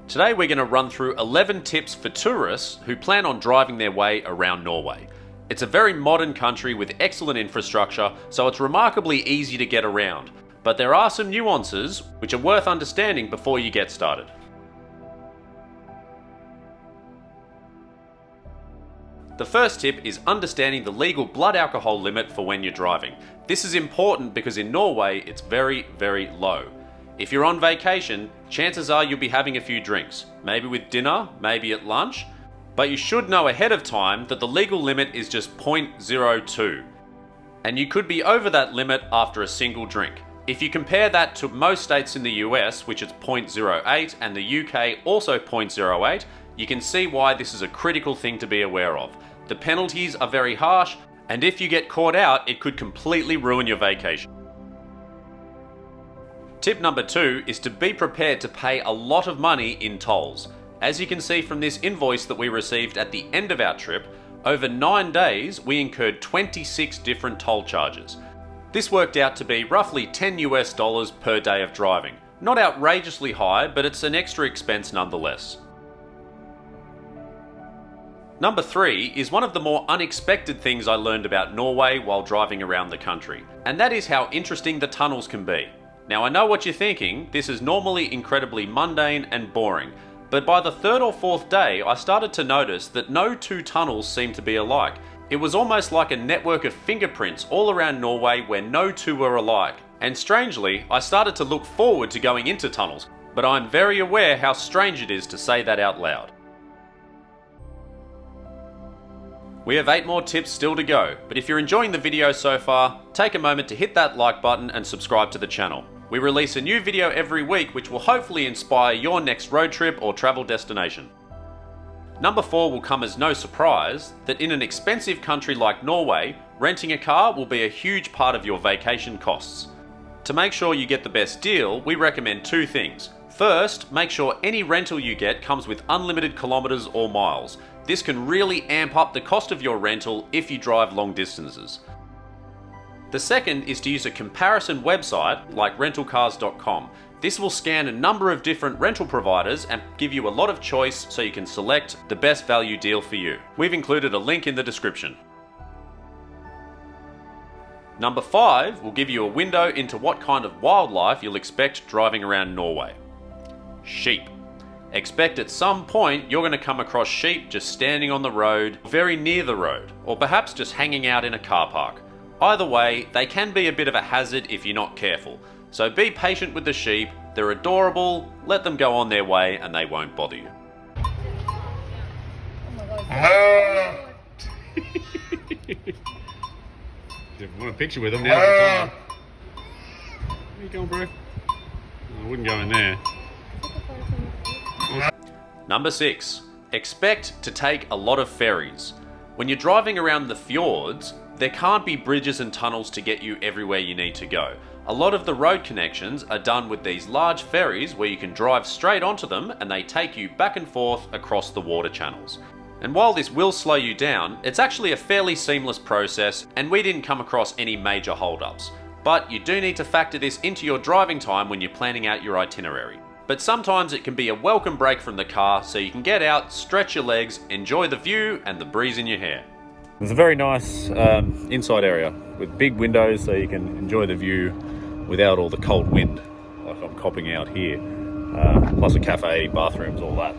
Today we're going to run through 11 tips for tourists who plan on driving their way around Norway. It's a very modern country with excellent infrastructure, so it's remarkably easy to get around. But there are some nuances which are worth understanding before you get started. The first tip is understanding the legal blood alcohol limit for when you're driving. This is important because in Norway it's very, very low. If you're on vacation, chances are you'll be having a few drinks, maybe with dinner, maybe at lunch, but you should know ahead of time that the legal limit is just 0.02. And you could be over that limit after a single drink. If you compare that to most states in the US, which is 0.08, and the UK also 0.08, you can see why this is a critical thing to be aware of. The penalties are very harsh, and if you get caught out, it could completely ruin your vacation. Tip number 2 is to be prepared to pay a lot of money in tolls. As you can see from this invoice that we received at the end of our trip, over 9 days we incurred 26 different toll charges. This worked out to be roughly $10 per day of driving. Not outrageously high, but it's an extra expense nonetheless. Number 3 is one of the more unexpected things I learned about Norway while driving around the country, and that is how interesting the tunnels can be. Now I know what you're thinking, this is normally incredibly mundane and boring, but by the 3rd or 4th day I started to notice that no two tunnels seem to be alike. It was almost like a network of fingerprints all around Norway where no two were alike, and strangely I started to look forward to going into tunnels, but I'm very aware how strange it is to say that out loud. We have 8 more tips still to go, but if you're enjoying the video so far, take a moment to hit that like button and subscribe to the channel. We release a new video every week which will hopefully inspire your next road trip or travel destination. Number 4 will come as no surprise that in an expensive country like Norway, renting a car will be a huge part of your vacation costs. To make sure you get the best deal, we recommend 2 things. First, make sure any rental you get comes with unlimited kilometers or miles. This can really amp up the cost of your rental if you drive long distances. The second is to use a comparison website like rentalcars.com. This will scan a number of different rental providers and give you a lot of choice so you can select the best value deal for you. We've included a link in the description. Number 5 will give you a window into what kind of wildlife you'll expect driving around Norway. Sheep. Expect at some point you're going to come across sheep just standing on the road, very near the road, or perhaps just hanging out in a car park. Either way, they can be a bit of a hazard if you're not careful. So be patient with the sheep, they're adorable, let them go on their way and they won't bother you. If you want a picture with them, now's the time. Where you going, bro? I wouldn't go in there. Number 6. Expect to take a lot of ferries. When you're driving around the fjords, there can't be bridges and tunnels to get you everywhere you need to go. A lot of the road connections are done with these large ferries where you can drive straight onto them and they take you back and forth across the water channels. And while this will slow you down, it's actually a fairly seamless process and we didn't come across any major holdups. But you do need to factor this into your driving time when you're planning out your itinerary. But sometimes it can be a welcome break from the car so you can get out, stretch your legs, enjoy the view and the breeze in your hair. It's a very nice inside area with big windows so you can enjoy the view without all the cold wind like I'm copping out here. Plus a cafe, bathrooms, all that.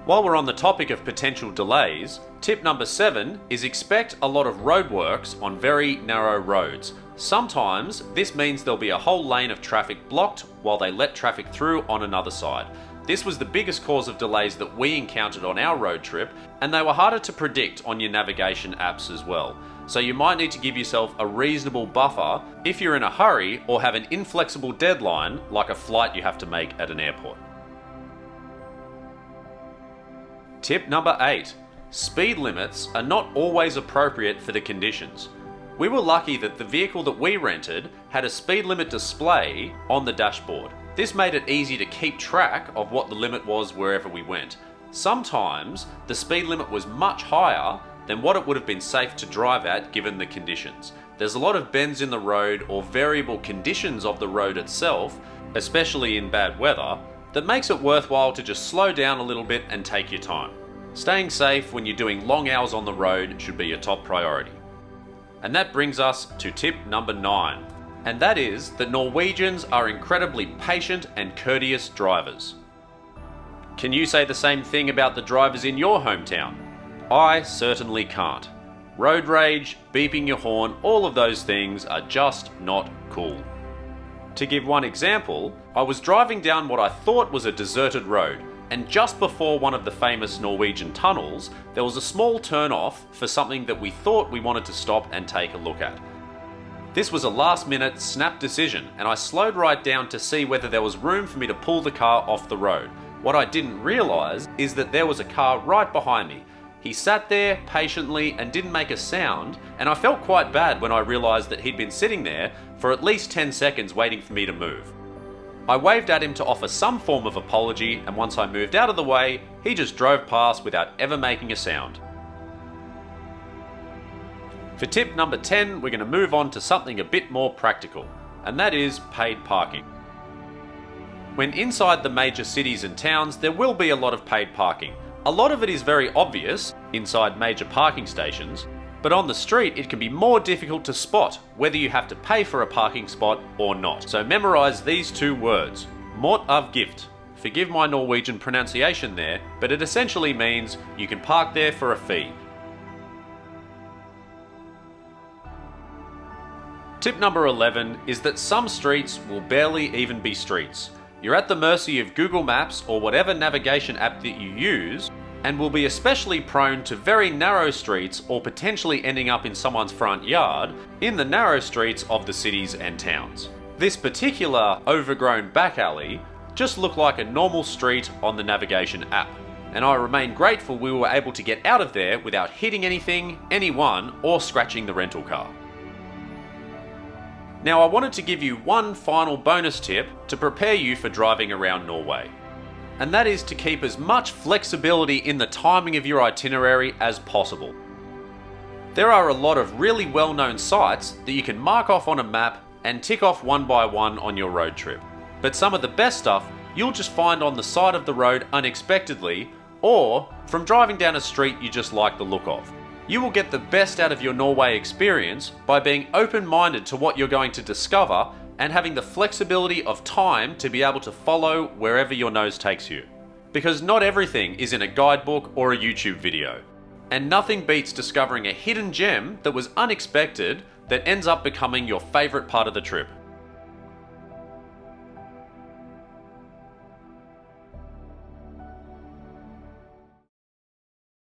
While we're on the topic of potential delays, tip number 7 is expect a lot of roadworks on very narrow roads. Sometimes this means there'll be a whole lane of traffic blocked while they let traffic through on another side. This was the biggest cause of delays that we encountered on our road trip, and they were harder to predict on your navigation apps as well. So you might need to give yourself a reasonable buffer if you're in a hurry or have an inflexible deadline like a flight you have to make at an airport. Tip number 8. Speed limits are not always appropriate for the conditions. We were lucky that the vehicle that we rented had a speed limit display on the dashboard. This made it easy to keep track of what the limit was wherever we went. Sometimes the speed limit was much higher than what it would have been safe to drive at given the conditions. there's a lot of bends in the road or variable conditions of the road itself, especially in bad weather, that makes it worthwhile to just slow down a little bit and take your time. Staying safe when you're doing long hours on the road should be your top priority. And that brings us to tip number 9. And that is that Norwegians are incredibly patient and courteous drivers. Can you say the same thing about the drivers in your hometown? I certainly can't. Road rage, beeping your horn, all of those things are just not cool. To give one example, I was driving down what I thought was a deserted road, and just before one of the famous Norwegian tunnels, there was a small turn-off for something that we thought we wanted to stop and take a look at. This was a last-minute snap decision, and I slowed right down to see whether there was room for me to pull the car off the road. What I didn't realise is that there was a car right behind me. He sat there patiently and didn't make a sound, and I felt quite bad when I realised that he'd been sitting there for at least 10 seconds waiting for me to move. I waved at him to offer some form of apology, and once I moved out of the way, he just drove past without ever making a sound. For tip number 10, we're going to move on to something a bit more practical, and that is paid parking. When inside the major cities and towns, there will be a lot of paid parking. A lot of it is very obvious inside major parking stations, but on the street it can be more difficult to spot whether you have to pay for a parking spot or not. So memorize these 2 words, motoravgift. Forgive my Norwegian pronunciation there, but it essentially means you can park there for a fee. Tip number 11 is that some streets will barely even be streets. You're at the mercy of Google Maps or whatever navigation app that you use, and will be especially prone to very narrow streets or potentially ending up in someone's front yard in the narrow streets of the cities and towns. This particular overgrown back alley just looked like a normal street on the navigation app, and I remain grateful we were able to get out of there without hitting anything, anyone, or scratching the rental car. Now I wanted to give you one final bonus tip to prepare you for driving around Norway. And that is to keep as much flexibility in the timing of your itinerary as possible. There are a lot of really well-known sites that you can mark off on a map and tick off one by one on your road trip. But some of the best stuff you'll just find on the side of the road unexpectedly, or from driving down a street you just like the look of. You will get the best out of your Norway experience by being open-minded to what you're going to discover and having the flexibility of time to be able to follow wherever your nose takes you. Because not everything is in a guidebook or a YouTube video. And nothing beats discovering a hidden gem that was unexpected that ends up becoming your favourite part of the trip.